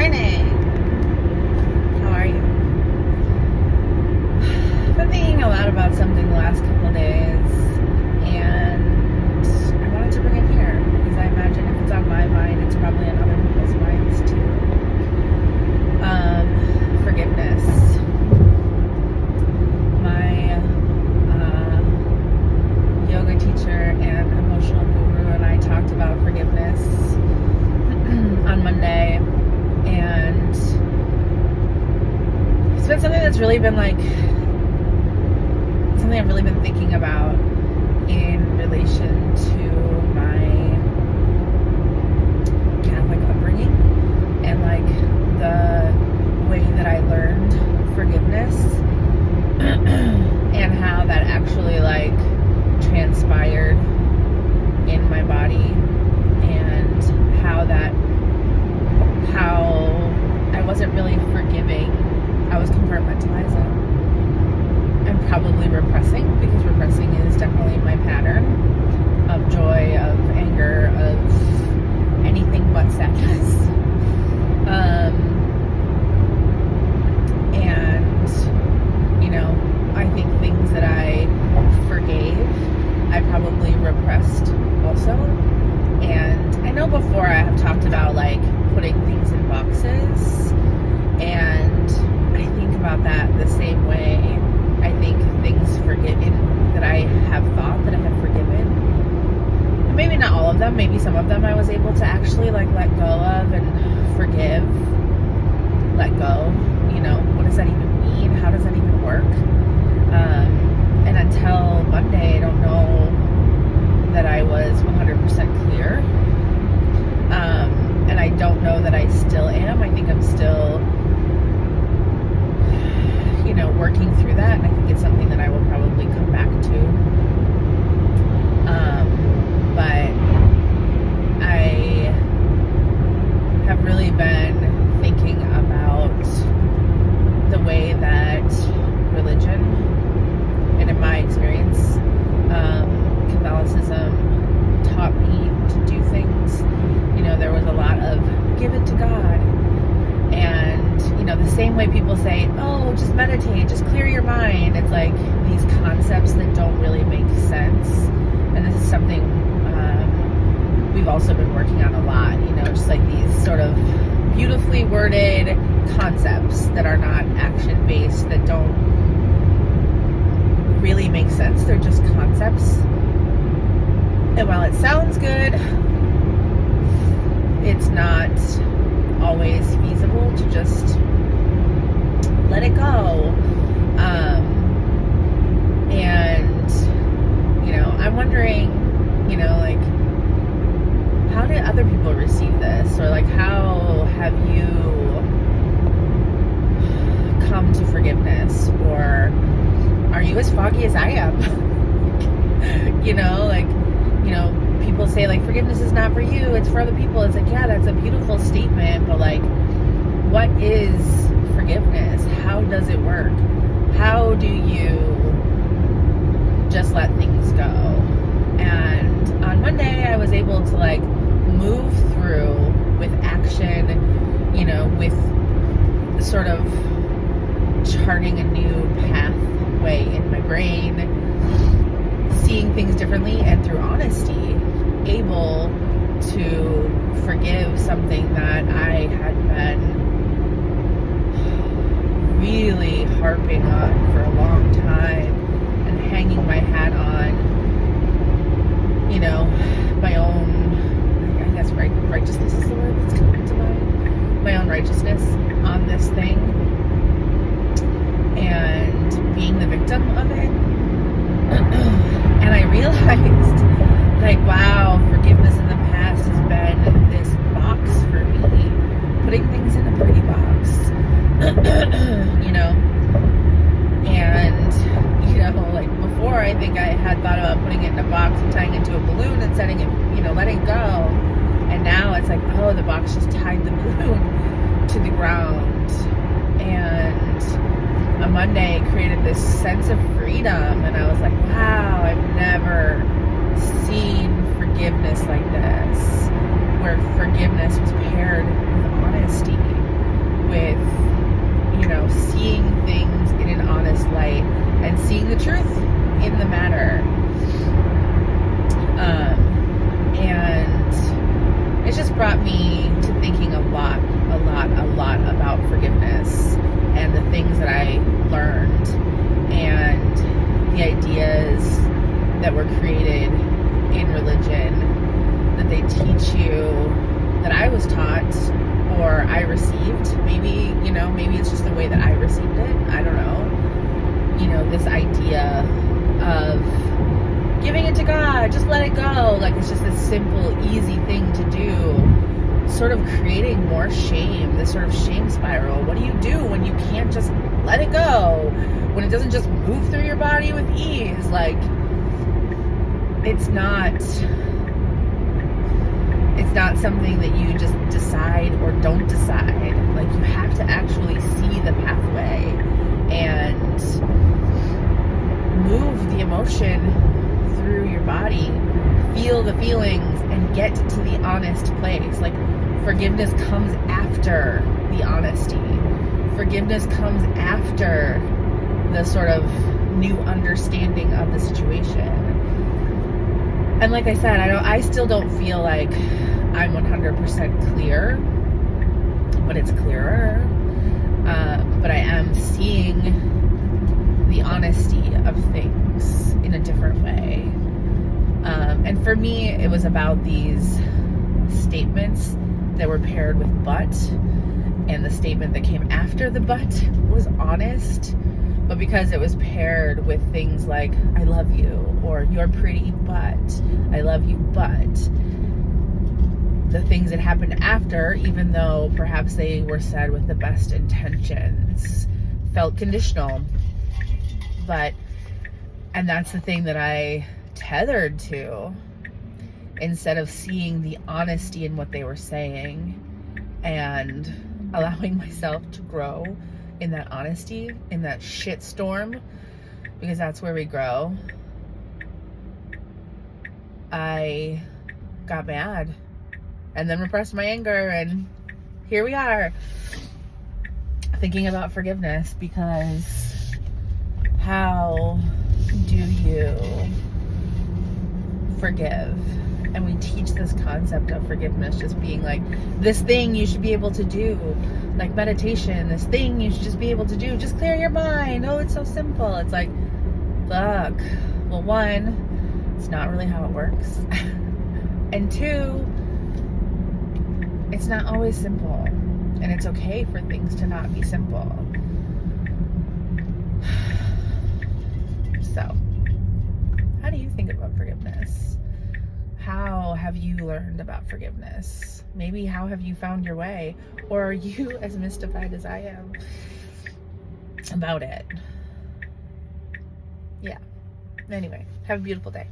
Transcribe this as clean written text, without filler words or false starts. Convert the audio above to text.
morning. How are you? I've been thinking a lot about something the last couple of days, and I wanted to bring it here because I imagine if it's on my mind, it's probably on other people's minds too. Forgiveness. My yoga teacher and emotional guru and I talked about forgiveness on Monday, and it's been something that's really been something I've really been thinking about in relation to my Catholic upbringing and the way that I learned forgiveness and how that actually transpired in my body, and how I wasn't really forgiving. I was compartmentalizing and probably repressing, because repressing is definitely my pattern of joy, of anger, of anything but sadness. And I think things that I forgave, I probably repressed also. And I know before I have talked about putting things in boxes, and I think about that the same way. I think things forgiven that I have thought that I have forgiven, maybe not all of them, maybe some of them I was able to actually let go of and forgive. Let go, what does that even mean? How does that even work? And until Monday, I don't know that I was 100% clear. And I don't know that I still am. I think I'm still, working through that. And I think it's something that I will probably come back to. But I have really been thinking about the way that religion, and in my experience, Catholicism taught me to do things. There was a lot of give it to God, and the same way people say, oh, just meditate, just clear your mind. It's these concepts that don't really make sense. And this is something we've also been working on a lot, just these sort of beautifully worded concepts that are not action-based, that don't really make sense. They're just concepts. And while it sounds good, it's not always feasible to just let it go. And, I'm wondering, how did other people receive this? Or how have you come to forgiveness? Or are you as foggy as I am? People say forgiveness is not for you, it's for other people. It's yeah, that's a beautiful statement, but what is forgiveness? How does it work? How do you just let things go? And on Monday, I was able to move through with action, with sort of charting a new pathway in my brain, seeing things differently, and through honesty, able to forgive something that I had been really harping on for a long time and hanging my hat on, my own, I guess righteousness is the word that's coming to mind, my own righteousness on this thing, and being the victim of it. And I realized, wow, forgiveness in the past has been this box for me, putting things in a pretty box, and, before, I think I had thought about putting it in a box and tying it to a balloon and setting it, letting go. And now it's oh, the box just tied the balloon to the ground. And on Monday, it created this sense of freedom. And I was wow, I've never seen forgiveness like this, where forgiveness was paired with honesty. and the things that I learned and the ideas that were created in religion that they teach you, that I was taught or I received. Maybe, maybe it's just the way that I received it. I don't know. This idea of giving it to God, just let it go. Like, it's just this simple, easy thing to do. Sort of creating more shame, this sort of shame spiral. What do you do when you can't just let it go? When it doesn't just move through your body with ease? Like, it's not something that you just decide or don't decide. Like, you have to actually see the pathway and move the emotion through your body, feel the feelings, and get to the honest place. Like, forgiveness comes after the honesty. Forgiveness comes after the sort of new understanding of the situation. And like I said, I still don't feel like I'm 100% clear, but it's clearer. But I am seeing the honesty of things in a different way. And for me, it was about these statements that were paired with but, and the statement that came after the but was honest, but because it was paired with things like I love you, or you're pretty but I love you, but the things that happened after, even though perhaps they were said with the best intentions, felt conditional. And that's the thing that I tethered to, instead of seeing the honesty in what they were saying and allowing myself to grow in that honesty, in that shit storm, because that's where we grow. I got mad and then repressed my anger, and here we are thinking about forgiveness, because how do you forgive? And we teach this concept of forgiveness just being like this thing you should be able to do, like meditation, this thing you should just be able to do, just clear your mind. Oh, it's so simple. It's like, fuck. Well, one, it's not really how it works. And two, it's not always simple. And it's okay for things to not be simple. So, how do you think about forgiveness? How have you learned about forgiveness? Maybe how have you found your way? Or are you as mystified as I am about it? Yeah. Anyway, have a beautiful day.